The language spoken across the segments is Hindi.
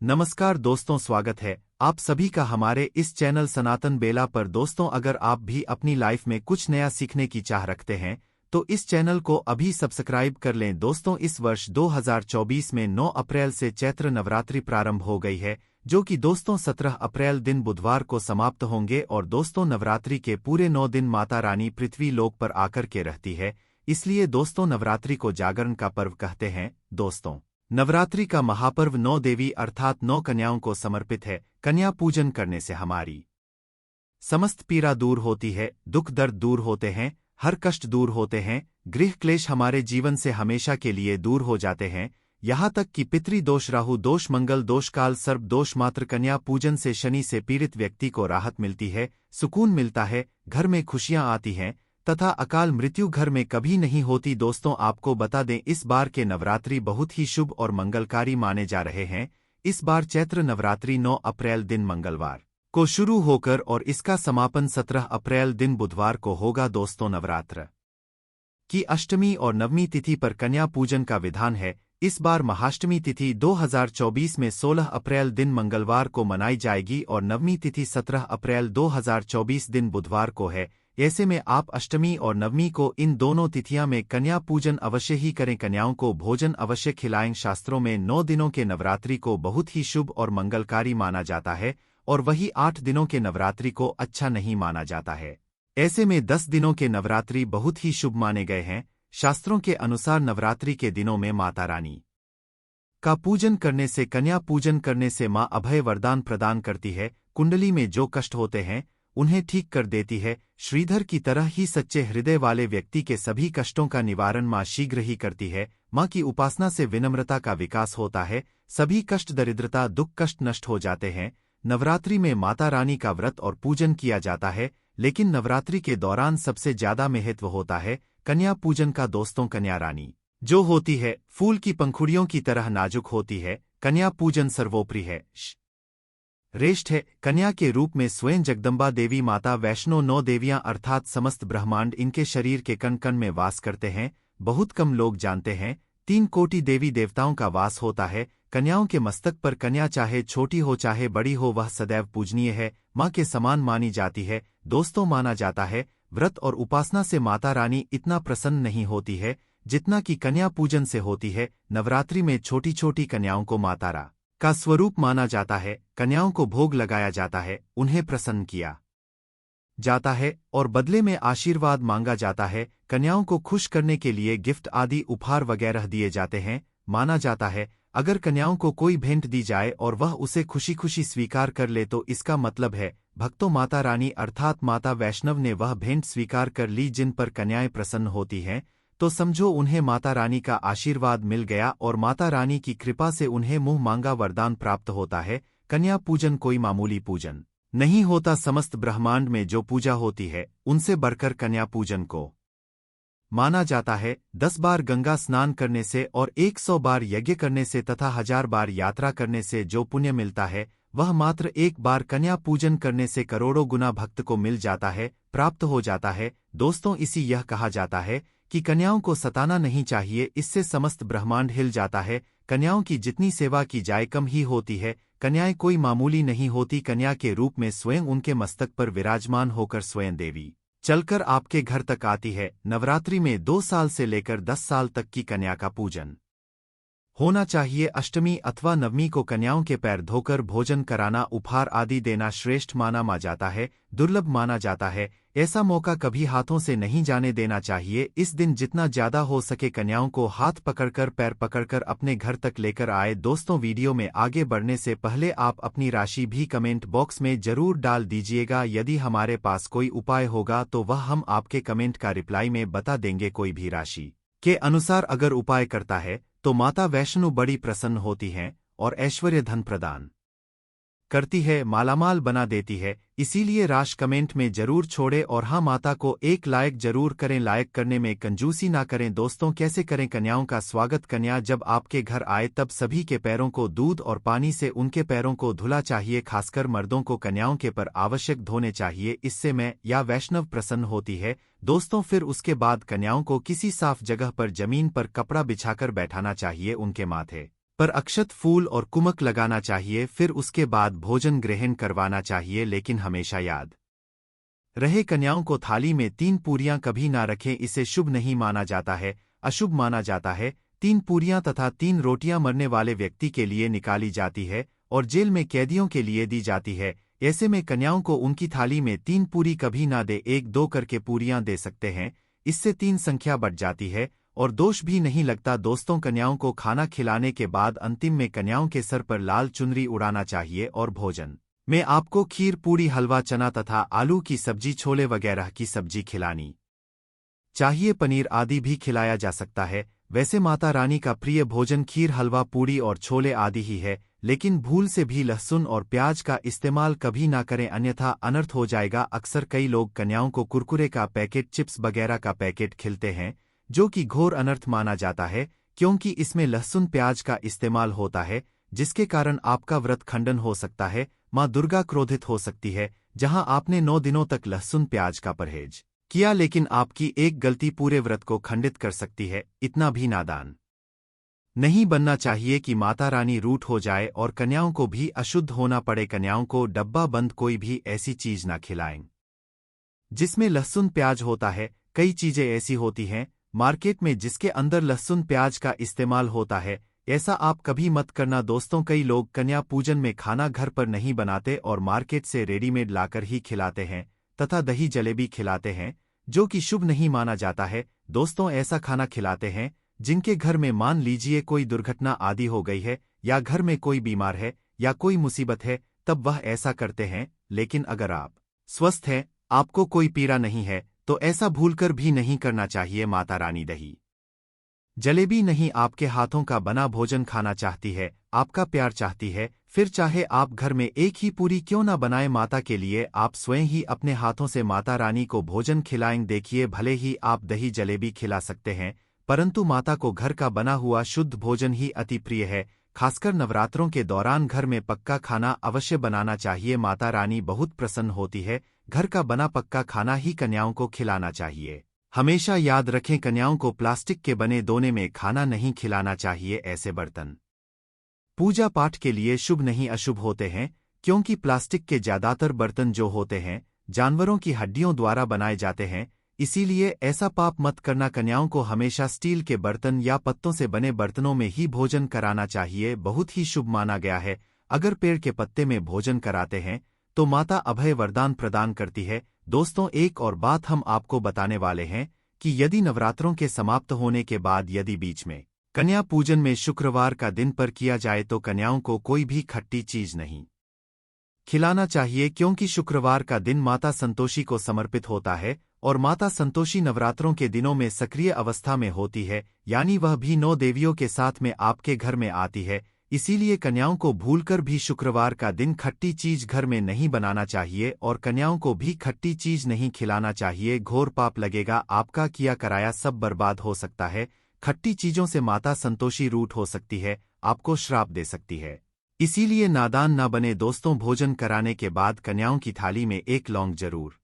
नमस्कार दोस्तों, स्वागत है आप सभी का हमारे इस चैनल सनातन बेला पर। दोस्तों, अगर आप भी अपनी लाइफ में कुछ नया सीखने की चाह रखते हैं तो इस चैनल को अभी सब्सक्राइब कर लें। दोस्तों, इस वर्ष 2024 में 9 अप्रैल से चैत्र नवरात्रि प्रारंभ हो गई है, जो कि दोस्तों 17 अप्रैल दिन बुधवार को समाप्त होंगे। और दोस्तों, नवरात्रि के पूरे 9 दिन माता रानी पृथ्वी लोक पर आकर के रहती है, इसलिए दोस्तों नवरात्रि को जागरण का पर्व कहते हैं। दोस्तों, नवरात्रि का महापर्व 9 देवी अर्थात 9 कन्याओं को समर्पित है। कन्या पूजन करने से हमारी समस्त पीड़ा दूर होती है, दुख दर्द दूर होते हैं, हर कष्ट दूर होते हैं, गृह क्लेश हमारे जीवन से हमेशा के लिए दूर हो जाते हैं। यहाँ तक कि पितृ दोष, राहु दोष, मंगल दोष, काल सर्प दोष, मात्र कन्या पूजन से शनि से पीड़ित व्यक्ति को राहत मिलती है, सुकून मिलता है, घर में खुशियां आती हैं तथा अकाल मृत्यु घर में कभी नहीं होती। दोस्तों, आपको बता दें, इस बार के नवरात्रि बहुत ही शुभ और मंगलकारी माने जा रहे हैं। इस बार चैत्र नवरात्रि 9 अप्रैल दिन मंगलवार को शुरू होकर और इसका समापन 17 अप्रैल दिन बुधवार को होगा। दोस्तों, नवरात्र की अष्टमी और नवमी तिथि पर कन्या पूजन का विधान है। इस बार महाष्टमी तिथि 2024 में 16 अप्रैल दिन मंगलवार को मनाई जाएगी और नवमी तिथि 17 अप्रैल 2024 दिन बुधवार को है। ऐसे में आप अष्टमी और नवमी को इन दोनों तिथियां में कन्या पूजन अवश्य ही करें। कन्याओं को भोजन अवश्य खिलाएं। शास्त्रों में 9 दिनों के नवरात्रि को बहुत ही शुभ और मंगलकारी माना जाता है और वही 8 दिनों के नवरात्रि को अच्छा नहीं माना जाता है। ऐसे में 10 दिनों के नवरात्रि बहुत ही शुभ माने गए हैं। शास्त्रों के अनुसार नवरात्रि के दिनों में माता रानी का पूजन करने से, कन्या पूजन करने से मां अभय वरदान प्रदान करती है। कुंडली में जो कष्ट होते हैं उन्हें ठीक कर देती है। श्रीधर की तरह ही सच्चे हृदय वाले व्यक्ति के सभी कष्टों का निवारण मां शीघ्र ही करती है। मां की उपासना से विनम्रता का विकास होता है, सभी कष्ट, दरिद्रता, दुख, कष्ट नष्ट हो जाते हैं। नवरात्रि में माता रानी का व्रत और पूजन किया जाता है, लेकिन नवरात्रि के दौरान सबसे ज्यादा महत्व होता है कन्या पूजन का। दोस्तों, कन्या रानी जो होती है फूल की पंखुड़ियों की तरह नाजुक होती है। कन्या पूजन सर्वोपरि है, श्रेष्ठ है। कन्या के रूप में स्वयं जगदम्बा देवी माता वैष्णो 9 देवियां अर्थात समस्त ब्रह्मांड इनके शरीर के कण कण में वास करते हैं। बहुत कम लोग जानते हैं 3 कोटि देवी देवताओं का वास होता है कन्याओं के मस्तक पर। कन्या चाहे छोटी हो चाहे बड़ी हो, वह सदैव पूजनीय है, मां के समान मानी जाती है। दोस्तों, माना जाता है व्रत और उपासना से माता रानी इतना प्रसन्न नहीं होती है जितना कि कन्या पूजन से होती है। नवरात्रि में छोटी छोटी कन्याओं को माता रा का स्वरूप माना जाता है। कन्याओं को भोग लगाया जाता है, उन्हें प्रसन्न किया जाता है और बदले में आशीर्वाद मांगा जाता है। कन्याओं को खुश करने के लिए गिफ्ट आदि उपहार वगैरह दिए जाते हैं। माना जाता है अगर कन्याओं को कोई भेंट दी जाए और वह उसे खुशी खुशी स्वीकार कर ले तो इसका मतलब है भक्तों माता रानी अर्थात माता वैष्णव ने वह भेंट स्वीकार कर ली। जिन पर कन्याएं प्रसन्न होती हैं तो समझो उन्हें माता रानी का आशीर्वाद मिल गया और माता रानी की कृपा से उन्हें मुंह मांगा वरदान प्राप्त होता है। कन्या पूजन कोई मामूली पूजन नहीं होता। समस्त ब्रह्मांड में जो पूजा होती है उनसे बढ़कर कन्या पूजन को माना जाता है। 10 बार गंगा स्नान करने से और 100 बार यज्ञ करने से तथा 1000 बार यात्रा करने से जो पुण्य मिलता है वह मात्र एक बार कन्या पूजन करने से करोड़ों गुना भक्त को मिल जाता है, प्राप्त हो जाता है। दोस्तों, इसी यह कहा जाता है कि कन्याओं को सताना नहीं चाहिए, इससे समस्त ब्रह्मांड हिल जाता है। कन्याओं की जितनी सेवा की जाए कम ही होती है। कन्याएं कोई मामूली नहीं होती। कन्या के रूप में स्वयं उनके मस्तक पर विराजमान होकर स्वयं देवी चलकर आपके घर तक आती है। नवरात्रि में 2 साल से लेकर 10 साल तक की कन्या का पूजन होना चाहिए। अष्टमी अथवा नवमी को कन्याओं के पैर धोकर भोजन कराना, उपहार आदि देना श्रेष्ठ माना जाता है, दुर्लभ माना जाता है। ऐसा मौका कभी हाथों से नहीं जाने देना चाहिए। इस दिन जितना ज्यादा हो सके कन्याओं को हाथ पकड़कर, पैर पकड़कर अपने घर तक लेकर आए। दोस्तों, वीडियो में आगे बढ़ने से पहले आप अपनी राशि भी कमेंट बॉक्स में जरूर डाल दीजिएगा। यदि हमारे पास कोई उपाय होगा तो वह हम आपके कमेंट का रिप्लाई में बता देंगे। कोई भी राशि के अनुसार अगर उपाय करता है तो माता वैष्णो बड़ी प्रसन्न होती हैं और ऐश्वर्य धन प्रदान करती है, मालामाल बना देती है। इसीलिए राशि कमेंट में जरूर छोड़े और हाँ, माता को एक लायक जरूर करें। लायक करने में कंजूसी ना करें। दोस्तों, कैसे करें कन्याओं का स्वागत? कन्या जब आपके घर आए तब सभी के पैरों को दूध और पानी से उनके पैरों को धुला चाहिए। खासकर मर्दों को कन्याओं के पैर आवश्यक धोने चाहिए, इससे मैं या वैष्णव प्रसन्न होती है। दोस्तों, फिर उसके बाद कन्याओं को किसी साफ जगह पर जमीन पर कपड़ा बिछाकर बैठाना चाहिए, उनके माथे पर अक्षत फूल और कुमक लगाना चाहिए, फिर उसके बाद भोजन ग्रहण करवाना चाहिए। लेकिन हमेशा याद रहे, कन्याओं को थाली में 3 पूरियां कभी ना रखें, इसे शुभ नहीं माना जाता है, अशुभ माना जाता है। 3 पूरियां तथा 3 रोटियां मरने वाले व्यक्ति के लिए निकाली जाती है और जेल में कैदियों के लिए दी जाती है। ऐसे में कन्याओं को उनकी थाली में 3 पूरी कभी ना दे, 1-2 करके पूरियां दे सकते हैं। इससे 3 संख्या बढ़ जाती है और दोष भी नहीं लगता। दोस्तों, कन्याओं को खाना खिलाने के बाद अंतिम में कन्याओं के सर पर लाल चुनरी उड़ाना चाहिए और भोजन में आपको खीर, पूड़ी, हलवा, चना तथा आलू की सब्जी, छोले वगैरह की सब्जी खिलानी चाहिए। पनीर आदि भी खिलाया जा सकता है। वैसे माता रानी का प्रिय भोजन खीर, हलवा, पूड़ी और छोले आदि ही है, लेकिन भूल से भी लहसुन और प्याज का इस्तेमाल कभी ना करें, अन्यथा अनर्थ हो जाएगा। अक्सर कई लोग कन्याओं को कुरकुरे का पैकेट, चिप्स वगैरह का पैकेट खिलते हैं, जो कि घोर अनर्थ माना जाता है, क्योंकि इसमें लहसुन प्याज का इस्तेमाल होता है, जिसके कारण आपका व्रत खंडन हो सकता है। माँ दुर्गा क्रोधित हो सकती है। जहां आपने 9 दिनों तक लहसुन प्याज का परहेज किया, लेकिन आपकी एक गलती पूरे व्रत को खंडित कर सकती है। इतना भी नादान नहीं बनना चाहिए कि माता रानी रूठ हो जाए और कन्याओं को भी अशुद्ध होना पड़े। कन्याओं को डब्बा बंद कोई भी ऐसी चीज ना खिलाएं जिसमें लहसुन प्याज होता है। कई चीजें ऐसी होती हैं मार्केट में जिसके अंदर लहसुन प्याज का इस्तेमाल होता है, ऐसा आप कभी मत करना। दोस्तों, कई लोग कन्या पूजन में खाना घर पर नहीं बनाते और मार्केट से रेडीमेड लाकर ही खिलाते हैं तथा दही जलेबी खिलाते हैं, जो कि शुभ नहीं माना जाता है। दोस्तों, ऐसा खाना खिलाते हैं जिनके घर में मान लीजिए कोई दुर्घटना आदि हो गई है या घर में कोई बीमार है या कोई मुसीबत है, तब वह ऐसा करते हैं। लेकिन अगर आप स्वस्थ हैं, आपको कोई पीड़ा नहीं है, तो ऐसा भूलकर भी नहीं करना चाहिए। माता रानी दही जलेबी नहीं, आपके हाथों का बना भोजन खाना चाहती है, आपका प्यार चाहती है। फिर चाहे आप घर में एक ही पूरी क्यों ना बनाए, माता के लिए आप स्वयं ही अपने हाथों से माता रानी को भोजन खिलाएं। देखिए, भले ही आप दही जलेबी खिला सकते हैं, परंतु माता को घर का बना हुआ शुद्ध भोजन ही अति प्रिय है। खासकर नवरात्रों के दौरान घर में पक्का खाना अवश्य बनाना चाहिए। माता रानी बहुत प्रसन्न होती है। घर का बना पक्का खाना ही कन्याओं को खिलाना चाहिए। हमेशा याद रखें, कन्याओं को प्लास्टिक के बने दोने में खाना नहीं खिलाना चाहिए। ऐसे बर्तन पूजा पाठ के लिए शुभ नहीं, अशुभ होते हैं, क्योंकि प्लास्टिक के ज्यादातर बर्तन जो होते हैं जानवरों की हड्डियों द्वारा बनाए जाते हैं। इसीलिए ऐसा पाप मत करना। कन्याओं को हमेशा स्टील के बर्तन या पत्तों से बने बर्तनों में ही भोजन कराना चाहिए, बहुत ही शुभ माना गया है। अगर पेड़ के पत्ते में भोजन कराते हैं तो माता अभय वरदान प्रदान करती है। दोस्तों, एक और बात हम आपको बताने वाले हैं कि यदि नवरात्रों के समाप्त होने के बाद यदि बीच में कन्या पूजन में शुक्रवार का दिन पर किया जाए तो कन्याओं को कोई भी खट्टी चीज नहीं खिलाना चाहिए, क्योंकि शुक्रवार का दिन माता संतोषी को समर्पित होता है और माता संतोषी नवरात्रों के दिनों में सक्रिय अवस्था में होती है, यानी वह भी 9 देवियों के साथ में आपके घर में आती है। इसीलिए कन्याओं को भूलकर भी शुक्रवार का दिन खट्टी चीज घर में नहीं बनाना चाहिए और कन्याओं को भी खट्टी चीज नहीं खिलाना चाहिए। घोर पाप लगेगा, आपका किया कराया सब बर्बाद हो सकता है। खट्टी चीजों से माता संतोषी रूठ हो सकती है, आपको श्राप दे सकती है। इसीलिए नादान ना बने। दोस्तों, भोजन कराने के बाद कन्याओं की थाली में एक लौंग जरूर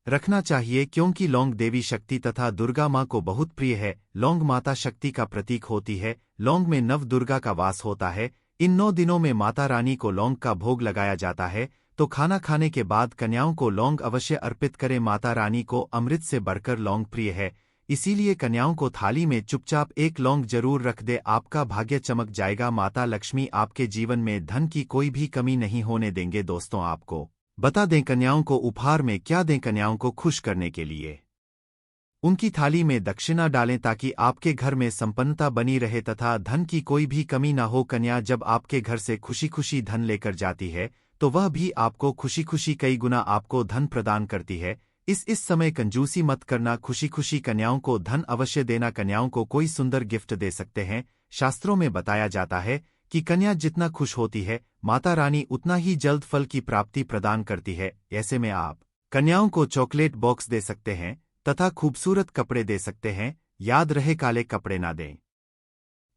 रखना चाहिए, क्योंकि लौंग देवी शक्ति तथा दुर्गा माँ को बहुत प्रिय है। लौंग माता शक्ति का प्रतीक होती है। लौंग में नव दुर्गा का वास होता है। इन 9 दिनों में माता रानी को लौंग का भोग लगाया जाता है, तो खाना खाने के बाद कन्याओं को लौंग अवश्य अर्पित करें। माता रानी को अमृत से बढ़कर लौंग प्रिय है, इसीलिए कन्याओं को थाली में चुपचाप एक लौंग जरूर रख दे, आपका भाग्य चमक जाएगा। माता लक्ष्मी आपके जीवन में धन की कोई भी कमी नहीं होने देंगे। दोस्तों, आपको बता दें कन्याओं को उपहार में क्या दें। कन्याओं को खुश करने के लिए उनकी थाली में दक्षिणा डालें, ताकि आपके घर में संपन्नता बनी रहे तथा धन की कोई भी कमी न हो। कन्या जब आपके घर से खुशी खुशी धन लेकर जाती है, तो वह भी आपको खुशी खुशी कई गुना आपको धन प्रदान करती है। इस समय कंजूसी मत करना, खुशी खुशी कन्याओं को धन अवश्य देना। कन्याओं को कोई सुंदर गिफ्ट दे सकते हैं। शास्त्रों में बताया जाता है कि कन्या जितना खुश होती है, माता रानी उतना ही जल्द फल की प्राप्ति प्रदान करती है। ऐसे में आप कन्याओं को चॉकलेट बॉक्स दे सकते हैं तथा खूबसूरत कपड़े दे सकते हैं। याद रहे, काले कपड़े ना दें।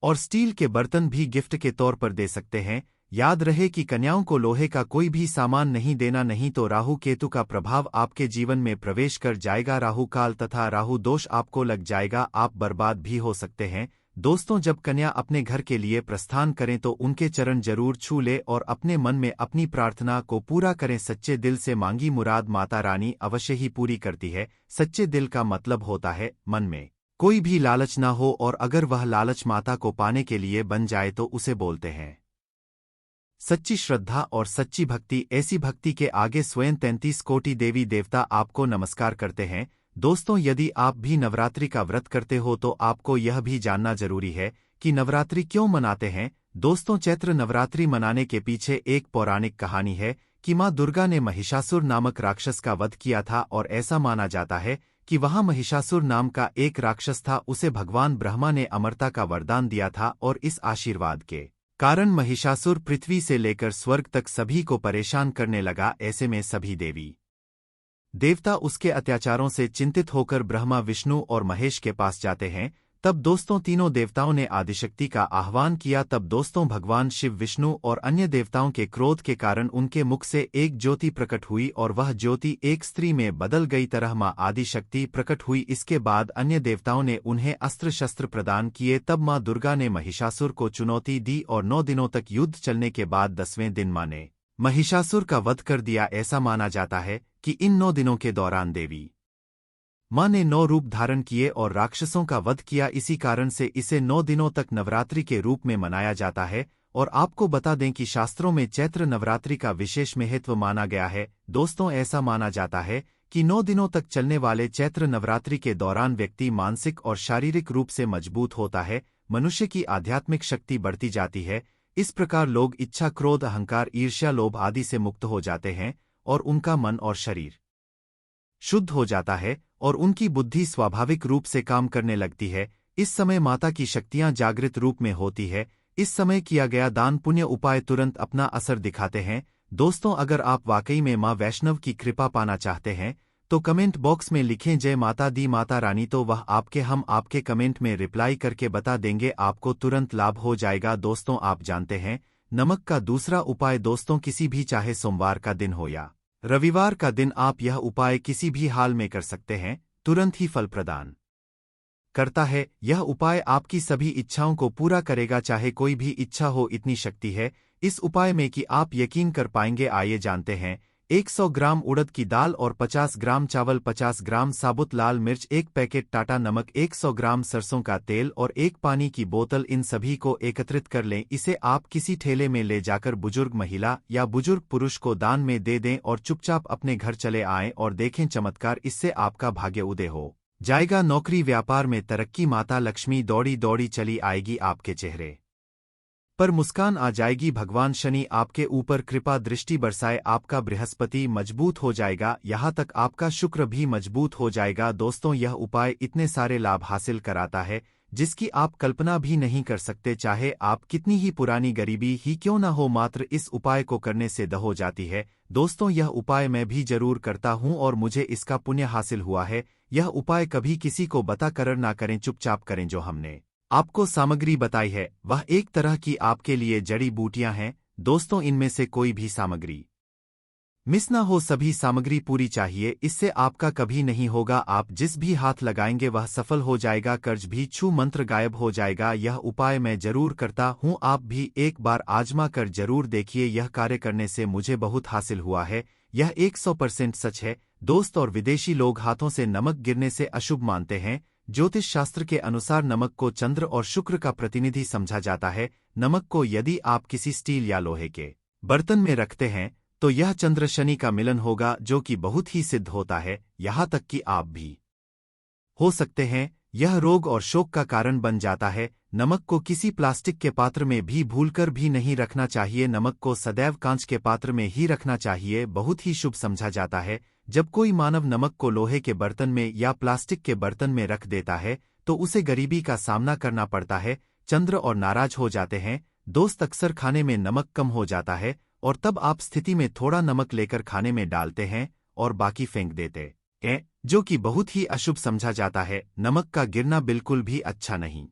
और स्टील के बर्तन भी गिफ्ट के तौर पर दे सकते हैं। याद रहे कि कन्याओं को लोहे का कोई भी सामान नहीं देना, नहीं तो राहु केतु का प्रभाव आपके जीवन में प्रवेश कर जाएगा। राहु काल तथा राहु दोष आपको लग जाएगा, आप बर्बाद भी हो सकते हैं। दोस्तों, जब कन्या अपने घर के लिए प्रस्थान करें तो उनके चरण जरूर छू ले और अपने मन में अपनी प्रार्थना को पूरा करें। सच्चे दिल से मांगी मुराद माता रानी अवश्य ही पूरी करती है। सच्चे दिल का मतलब होता है मन में कोई भी लालच ना हो, और अगर वह लालच माता को पाने के लिए बन जाए तो उसे बोलते हैं सच्ची श्रद्धा और सच्ची भक्ति। ऐसी भक्ति के आगे स्वयं 33 कोटि देवी देवता आपको नमस्कार करते हैं। दोस्तों, यदि आप भी नवरात्रि का व्रत करते हो तो आपको यह भी जानना जरूरी है कि नवरात्रि क्यों मनाते हैं। दोस्तों, चैत्र नवरात्रि मनाने के पीछे एक पौराणिक कहानी है कि मां दुर्गा ने महिषासुर नामक राक्षस का वध किया था, और ऐसा माना जाता है कि वहां महिषासुर नाम का एक राक्षस था। उसे भगवान ब्रह्मा ने अमरता का वरदान दिया था, और इस आशीर्वाद के कारण महिषासुर पृथ्वी से लेकर स्वर्ग तक सभी को परेशान करने लगा। ऐसे में सभी देवी देवता उसके अत्याचारों से चिंतित होकर ब्रह्मा, विष्णु और महेश के पास जाते हैं। तब दोस्तों तीनों देवताओं ने आदिशक्ति का आह्वान किया। तब दोस्तों भगवान शिव, विष्णु और अन्य देवताओं के क्रोध के कारण उनके मुख से एक ज्योति प्रकट हुई, और वह ज्योति एक स्त्री में बदल गई। तरह मां आदिशक्ति प्रकट हुई। इसके बाद अन्य देवताओं ने उन्हें अस्त्र शस्त्र प्रदान किए। तब मां दुर्गा ने महिषासुर को चुनौती दी, और 9 दिनों तक युद्ध चलने के बाद 10वें दिन मां ने महिषासुर का वध कर दिया। ऐसा माना जाता है कि इन 9 दिनों के दौरान देवी मां ने 9 रूप धारण किए और राक्षसों का वध किया। इसी कारण से इसे 9 दिनों तक नवरात्रि के रूप में मनाया जाता है। और आपको बता दें कि शास्त्रों में चैत्र नवरात्रि का विशेष महत्व माना गया है। दोस्तों, ऐसा माना जाता है कि 9 दिनों तक चलने वाले चैत्र नवरात्रि के दौरान व्यक्ति मानसिक और शारीरिक रूप से मजबूत होता है। मनुष्य की आध्यात्मिक शक्ति बढ़ती जाती है। इस प्रकार लोग इच्छा, क्रोध, अहंकार, ईर्ष्या, लोभ आदि से मुक्त हो जाते हैं, और उनका मन और शरीर शुद्ध हो जाता है, और उनकी बुद्धि स्वाभाविक रूप से काम करने लगती है। इस समय माता की शक्तियां जागृत रूप में होती है। इस समय किया गया दान पुण्य उपाय तुरंत अपना असर दिखाते हैं। दोस्तों, अगर आप वाकई में मां वैष्णव की कृपा पाना चाहते हैं तो कमेंट बॉक्स में लिखें जय माता दी माता रानी, तो वह हम आपके कमेंट में रिप्लाई करके बता देंगे, आपको तुरंत लाभ हो जाएगा। दोस्तों, आप जानते हैं नमक का दूसरा उपाय। दोस्तों, किसी भी, चाहे सोमवार का दिन हो या रविवार का दिन, आप यह उपाय किसी भी हाल में कर सकते हैं, तुरंत ही फल प्रदान करता है। यह उपाय आपकी सभी इच्छाओं को पूरा करेगा, चाहे कोई भी इच्छा हो। इतनी शक्ति है इस उपाय में कि आप यकीन कर पाएंगे। आइए जानते हैं। 100 ग्राम उड़द की दाल और 50 ग्राम चावल, 50 ग्राम साबुत लाल मिर्च, 1 पैकेट टाटा नमक, 100 ग्राम सरसों का तेल और 1 पानी की बोतल, इन सभी को एकत्रित कर लें। इसे आप किसी ठेले में ले जाकर बुजुर्ग महिला या बुजुर्ग पुरुष को दान में दे दें और चुपचाप अपने घर चले आएं और देखें चमत्कार। इससे आपका भाग्य उदय हो जाएगा। नौकरी व्यापार में तरक्की, माता लक्ष्मी दौड़ी दौड़ी चली आएगी, आपके चेहरे पर मुस्कान आ जाएगी। भगवान शनि आपके ऊपर कृपा दृष्टि बरसाए, आपका बृहस्पति मजबूत हो जाएगा, यहाँ तक आपका शुक्र भी मजबूत हो जाएगा। दोस्तों, यह उपाय इतने सारे लाभ हासिल कराता है जिसकी आप कल्पना भी नहीं कर सकते। चाहे आप कितनी ही पुरानी गरीबी ही क्यों न हो, मात्र इस उपाय को करने से द हो जाती है। दोस्तों, यह उपाय मैं भी जरूर करता हूँ और मुझे इसका पुण्य हासिल हुआ है। यह उपाय कभी किसी को बता कर ना करें, चुपचाप करें। जो हमने आपको सामग्री बताई है वह एक तरह की आपके लिए जड़ी बूटियां हैं। दोस्तों, इनमें से कोई भी सामग्री मिस ना हो, सभी सामग्री पूरी चाहिए। इससे आपका कभी नहीं होगा, आप जिस भी हाथ लगाएंगे वह सफल हो जाएगा। कर्ज भी छू मंत्र गायब हो जाएगा। यह उपाय मैं जरूर करता हूँ, आप भी एक बार आजमा कर जरूर देखिए। यह कार्य करने से मुझे बहुत हासिल हुआ है, यह 100% सच है। दोस्त, और विदेशी लोग हाथों से नमक गिरने से अशुभ मानते हैं। ज्योतिष शास्त्र के अनुसार नमक को चंद्र और शुक्र का प्रतिनिधि समझा जाता है। नमक को यदि आप किसी स्टील या लोहे के बर्तन में रखते हैं तो यह चंद्र शनि का मिलन होगा, जो कि बहुत ही सिद्ध होता है। यहाँ तक कि आप भी हो सकते हैं यह रोग और शोक का कारण बन जाता है। नमक को किसी प्लास्टिक के पात्र में भी भूलकर भी नहीं रखना चाहिए। नमक को सदैव कांच के पात्र में ही रखना चाहिए, बहुत ही शुभ समझा जाता है। जब कोई मानव नमक को लोहे के बर्तन में या प्लास्टिक के बर्तन में रख देता है तो उसे गरीबी का सामना करना पड़ता है, चंद्र और नाराज हो जाते हैं। दोस्त, अक्सर खाने में नमक कम हो जाता है और तब आप स्थिति में थोड़ा नमक लेकर खाने में डालते हैं और बाकी फेंक देते हैं, जो कि बहुत ही अशुभ समझा जाता है। नमक का गिरना बिल्कुल भी अच्छा नहीं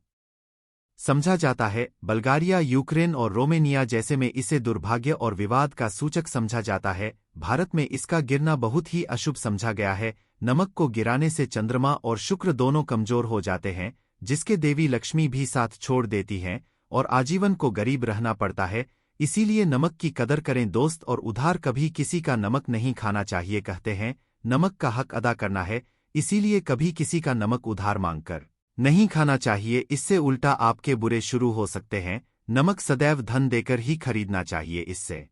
समझा जाता है। बल्गारिया, यूक्रेन और रोमेनिया जैसे में इसे दुर्भाग्य और विवाद का सूचक समझा जाता है। भारत में इसका गिरना बहुत ही अशुभ समझा गया है। नमक को गिराने से चंद्रमा और शुक्र दोनों कमजोर हो जाते हैं, जिसके देवी लक्ष्मी भी साथ छोड़ देती हैं और आजीवन को गरीब रहना पड़ता है। इसीलिए नमक की कदर करें दोस्त, और उधार कभी किसी का नमक नहीं खाना चाहिए। कहते हैं नमक का हक अदा करना है, इसीलिए कभी किसी का नमक उधार मांगकर नहीं खाना चाहिए। इससे उल्टा आपके बुरे शुरू हो सकते हैं। नमक सदैव धन देकर ही खरीदना चाहिए, इससे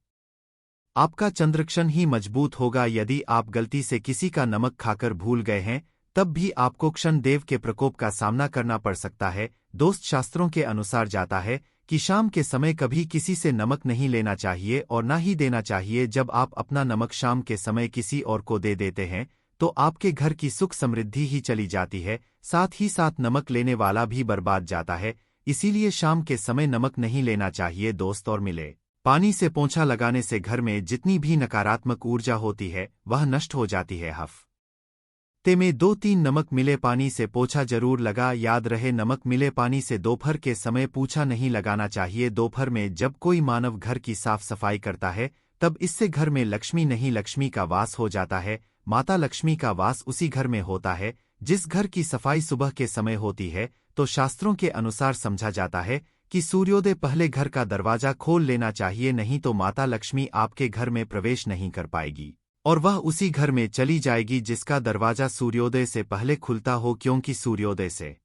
आपका चंद्रक्षण ही मजबूत होगा। यदि आप गलती से किसी का नमक खाकर भूल गए हैं, तब भी आपको क्षण देव के प्रकोप का सामना करना पड़ सकता है। दोस्त, शास्त्रों के अनुसार जाता है कि शाम के समय कभी किसी से नमक नहीं लेना चाहिए और ना ही देना चाहिए। जब आप अपना नमक शाम के समय किसी और को दे देते हैं, तो आपके घर की सुख समृद्धि ही चली जाती है, साथ ही साथ नमक लेने वाला भी बर्बाद जाता है। इसीलिए शाम के समय नमक नहीं लेना चाहिए दोस्त। और मिले पानी से पोंछा लगाने से घर में जितनी भी नकारात्मक ऊर्जा होती है वह नष्ट हो जाती है। हफ्ते में 2-3 नमक मिले पानी से पोंछा जरूर लगा। याद रहे, नमक मिले पानी से दोपहर के समय पोंछा नहीं लगाना चाहिए। दोपहर में जब कोई मानव घर की साफ सफाई करता है, तब इससे घर में लक्ष्मी नहीं लक्ष्मी का वास हो जाता है। माता लक्ष्मी का वास उसी घर में होता है जिस घर की सफाई सुबह के समय होती है। तो शास्त्रों के अनुसार समझा जाता है कि सूर्योदय पहले घर का दरवाजा खोल लेना चाहिए, नहीं तो माता लक्ष्मी आपके घर में प्रवेश नहीं कर पाएगी और वह उसी घर में चली जाएगी जिसका दरवाजा सूर्योदय से पहले खुलता हो। क्योंकि सूर्योदय से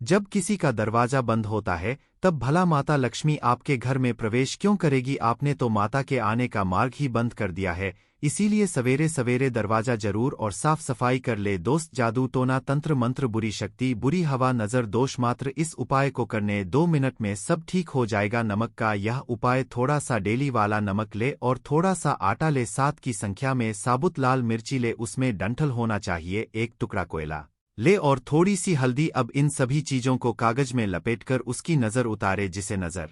जब किसी का दरवाजा बंद होता है, तब भला माता लक्ष्मी आपके घर में प्रवेश क्यों करेगी? आपने तो माता के आने का मार्ग ही बंद कर दिया है। इसीलिए सवेरे सवेरे दरवाजा जरूर और साफ सफाई कर ले दोस्त। जादू टोना तंत्र मंत्र, बुरी शक्ति, बुरी हवा, नजर दोष, मात्र इस उपाय को करने 2 मिनट में सब ठीक हो जाएगा। नमक का यह उपाय, थोड़ा सा डेली वाला नमक ले और थोड़ा सा आटा ले, 7 की संख्या में साबुत लाल मिर्ची ले, उसमें डंठल होना चाहिए, 1 टुकड़ा कोयला ले और थोड़ी सी हल्दी। अब इन सभी चीजों को कागज में लपेटकर उसकी नजर उतारे। जिसे नजर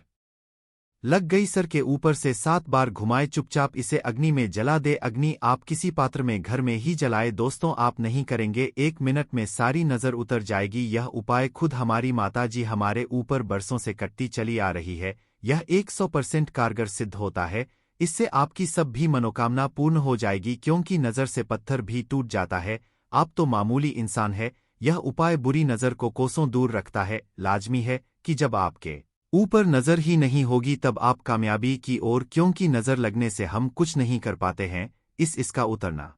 लग गई सर के ऊपर से 7 बार घुमाए, चुपचाप इसे अग्नि में जला दे। अग्नि आप किसी पात्र में घर में ही जलाए दोस्तों, आप नहीं करेंगे, 1 मिनट में सारी नजर उतर जाएगी। यह उपाय खुद हमारी माता जी हमारे ऊपर बरसों से करती चली आ रही है। यह 100% कारगर सिद्ध होता है। इससे आपकी सब भी मनोकामना पूर्ण हो जाएगी, क्योंकि नजर से पत्थर भी टूट जाता है। आप तो मामूली इंसान है, यह उपाय बुरी नजर को कोसों दूर रखता है। लाजमी है कि जब आपके ऊपर नजर ही नहीं होगी तब आप कामयाबी की ओर, क्योंकि नजर लगने से हम कुछ नहीं कर पाते हैं, इसका उतरना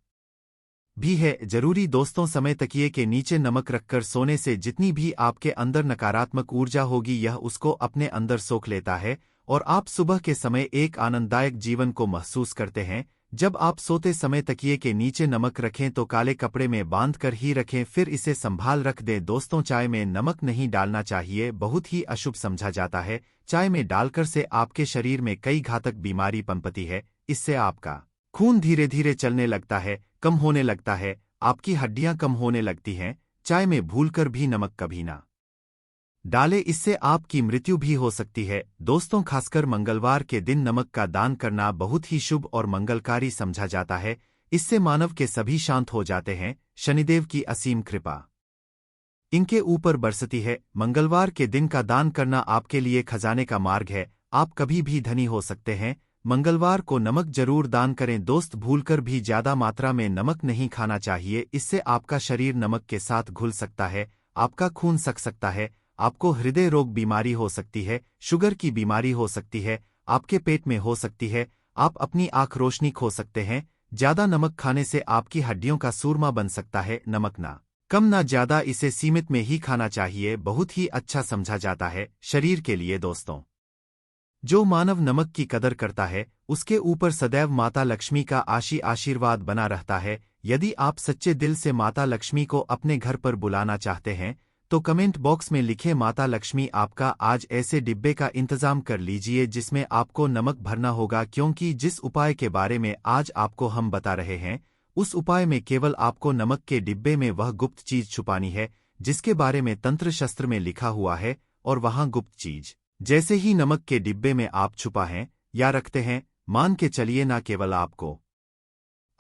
भी है जरूरी दोस्तों। समय तकिए के नीचे नमक रखकर सोने से जितनी भी आपके अंदर नकारात्मक ऊर्जा होगी, यह उसको अपने अंदर सोख लेता है और आप सुबह के समय एक आनंददायक जीवन को महसूस करते हैं। जब आप सोते समय तकिए के नीचे नमक रखें तो काले कपड़े में बांध कर ही रखें, फिर इसे संभाल रख दें दोस्तों। चाय में नमक नहीं डालना चाहिए, बहुत ही अशुभ समझा जाता है। चाय में डालकर से आपके शरीर में कई घातक बीमारी पनपती है। इससे आपका खून धीरे धीरे चलने लगता है, कम होने लगता है, आपकी हड्डियां कम होने लगती हैं। चाय में भूलकर भी नमक कभी ना डाले, इससे आपकी मृत्यु भी हो सकती है दोस्तों। खासकर मंगलवार के दिन नमक का दान करना बहुत ही शुभ और मंगलकारी समझा जाता है। इससे मानव के सभी शांत हो जाते हैं। शनिदेव की असीम कृपा इनके ऊपर बरसती है। मंगलवार के दिन का दान करना आपके लिए खजाने का मार्ग है, आप कभी भी धनी हो सकते हैं। मंगलवार को नमक जरूर दान करें दोस्त। भूलकर भी ज्यादा मात्रा में नमक नहीं खाना चाहिए, इससे आपका शरीर नमक के साथ घुल सकता है, आपका खून सक सकता है, आपको हृदय रोग बीमारी हो सकती है, शुगर की बीमारी हो सकती है, आपके पेट में हो सकती है, आप अपनी आंख रोशनी खो सकते हैं। ज्यादा नमक खाने से आपकी हड्डियों का सूरमा बन सकता है। नमक ना कम ना ज्यादा, इसे सीमित में ही खाना चाहिए, बहुत ही अच्छा समझा जाता है शरीर के लिए दोस्तों। जो मानव नमक की कदर करता है, उसके ऊपर सदैव माता लक्ष्मी का आशीर्वाद बना रहता है। यदि आप सच्चे दिल से माता लक्ष्मी को अपने घर पर बुलाना चाहते हैं, तो कमेंट बॉक्स में लिखें माता लक्ष्मी आपका। आज ऐसे डिब्बे का इंतजाम कर लीजिए जिसमें आपको नमक भरना होगा, क्योंकि जिस उपाय के बारे में आज आपको हम बता रहे हैं, उस उपाय में केवल आपको नमक के डिब्बे में वह गुप्त चीज छुपानी है जिसके बारे में तंत्र शस्त्र में लिखा हुआ है। और वहां गुप्त चीज जैसे ही नमक के डिब्बे में आप छुपा हैं या रखते हैं, मान के चलिए ना केवल आपको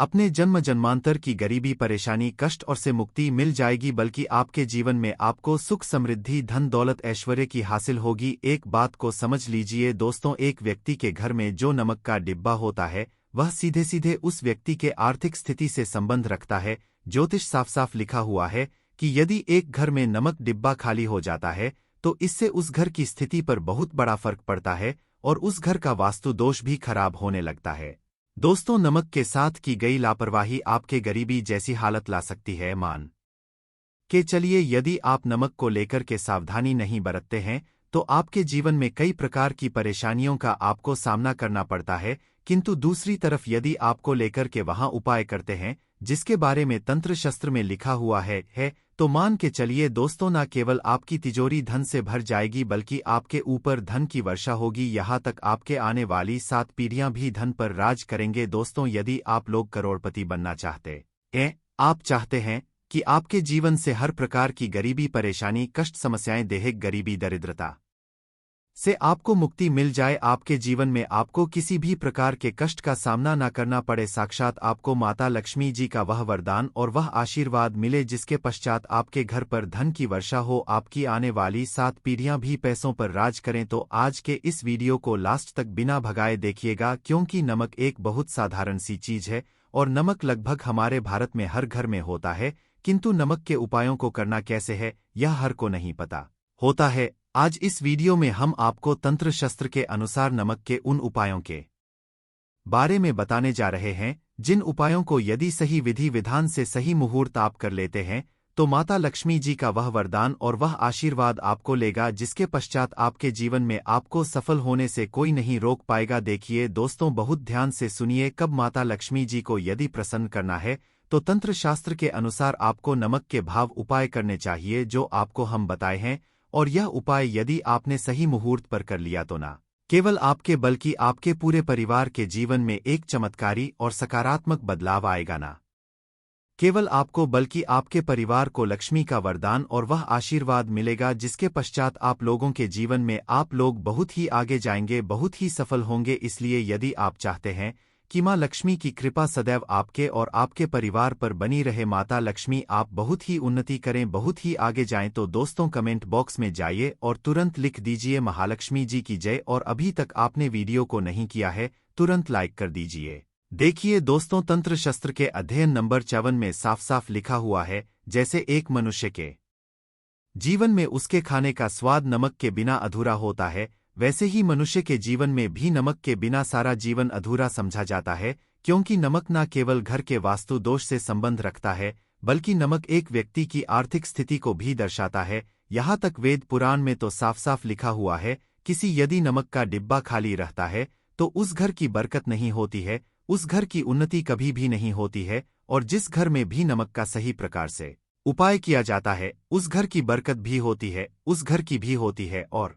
अपने जन्म जन्मांतर की गरीबी, परेशानी, कष्ट और से मुक्ति मिल जाएगी, बल्कि आपके जीवन में आपको सुख, समृद्धि, धन दौलत, ऐश्वर्य की हासिल होगी। एक बात को समझ लीजिए दोस्तों, एक व्यक्ति के घर में जो नमक का डिब्बा होता है, वह सीधे सीधे उस व्यक्ति के आर्थिक स्थिति से संबंध रखता है। ज्योतिष साफ साफ लिखा हुआ है कि यदि एक घर में नमक डिब्बा खाली हो जाता है तो इससे उस घर की स्थिति पर बहुत बड़ा फर्क पड़ता है और उस घर का वास्तु दोष भी खराब होने लगता है। दोस्तों, नमक के साथ की गई लापरवाही आपके गरीबी जैसी हालत ला सकती है। मान के चलिए, यदि आप नमक को लेकर के सावधानी नहीं बरतते हैं तो आपके जीवन में कई प्रकार की परेशानियों का आपको सामना करना पड़ता है, किंतु दूसरी तरफ यदि आपको लेकर के वहां उपाय करते हैं जिसके बारे में तंत्र शास्त्र में लिखा हुआ है तो मान के चलिए दोस्तों, न केवल आपकी तिजोरी धन से भर जाएगी बल्कि आपके ऊपर धन की वर्षा होगी, यहाँ तक आपके आने वाली 7 पीढ़ियां भी धन पर राज करेंगे। दोस्तों, यदि आप लोग करोड़पति बनना चाहते हैं, आप चाहते हैं कि आपके जीवन से हर प्रकार की गरीबी, परेशानी, कष्ट, समस्याएं, दैहिक गरीबी, दरिद्रता से आपको मुक्ति मिल जाए, आपके जीवन में आपको किसी भी प्रकार के कष्ट का सामना न करना पड़े, साक्षात आपको माता लक्ष्मी जी का वह वरदान और वह आशीर्वाद मिले जिसके पश्चात आपके घर पर धन की वर्षा हो, आपकी आने वाली 7 पीढ़ियां भी पैसों पर राज करें, तो आज के इस वीडियो को लास्ट तक बिना भगाए देखिएगा, क्योंकि नमक एक बहुत साधारण सी चीज है और नमक लगभग हमारे भारत में हर घर में होता है, किंतु नमक के उपायों को करना कैसे है यह हर को नहीं पता होता है। आज इस वीडियो में हम आपको तंत्र शास्त्र के अनुसार नमक के उन उपायों के बारे में बताने जा रहे हैं जिन उपायों को यदि सही विधि विधान से सही मुहूर्त आप कर लेते हैं तो माता लक्ष्मी जी का वह वरदान और वह आशीर्वाद आपको लेगा, जिसके पश्चात आपके जीवन में आपको सफल होने से कोई नहीं रोक पाएगा। देखिए दोस्तों, बहुत ध्यान से सुनिए, कब माता लक्ष्मी जी को यदि प्रसन्न करना है तो तंत्र शास्त्र के अनुसार आपको नमक के भाव उपाय करने चाहिए जो आपको हम बताए हैं, और यह उपाय यदि आपने सही मुहूर्त पर कर लिया तो ना केवल आपके बल्कि आपके पूरे परिवार के जीवन में एक चमत्कारी और सकारात्मक बदलाव आएगा। ना केवल आपको बल्कि आपके परिवार को लक्ष्मी का वरदान और वह आशीर्वाद मिलेगा जिसके पश्चात आप लोगों के जीवन में आप लोग बहुत ही आगे जाएंगे, बहुत ही सफल होंगे। इसलिए यदि आप चाहते हैं कि माँ लक्ष्मी की कृपा सदैव आपके और आपके परिवार पर बनी रहे, माता लक्ष्मी आप बहुत ही उन्नति करें, बहुत ही आगे जाएं, तो दोस्तों कमेंट बॉक्स में जाइए और तुरंत लिख दीजिए महालक्ष्मी जी की जय, और अभी तक आपने वीडियो को नहीं किया है तुरंत लाइक कर दीजिए। देखिए दोस्तों, तंत्र शास्त्र के अध्ययन नंबर 54 में साफ साफ लिखा हुआ है, जैसे एक मनुष्य के जीवन में उसके खाने का स्वाद नमक के बिना अधूरा होता है, वैसे ही मनुष्य के जीवन में भी नमक के बिना सारा जीवन अधूरा समझा जाता है, क्योंकि नमक न केवल घर के वास्तु दोष से संबंध रखता है बल्कि नमक एक व्यक्ति की आर्थिक स्थिति को भी दर्शाता है। यहाँ तक वेद पुराण में तो साफ साफ लिखा हुआ है, किसी यदि नमक का डिब्बा खाली रहता है तो उस घर की बरकत नहीं होती है, उस घर की उन्नति कभी भी नहीं होती है, और जिस घर में भी नमक का सही प्रकार से उपाय किया जाता है उस घर की बरकत भी होती है, उस घर की भी होती है और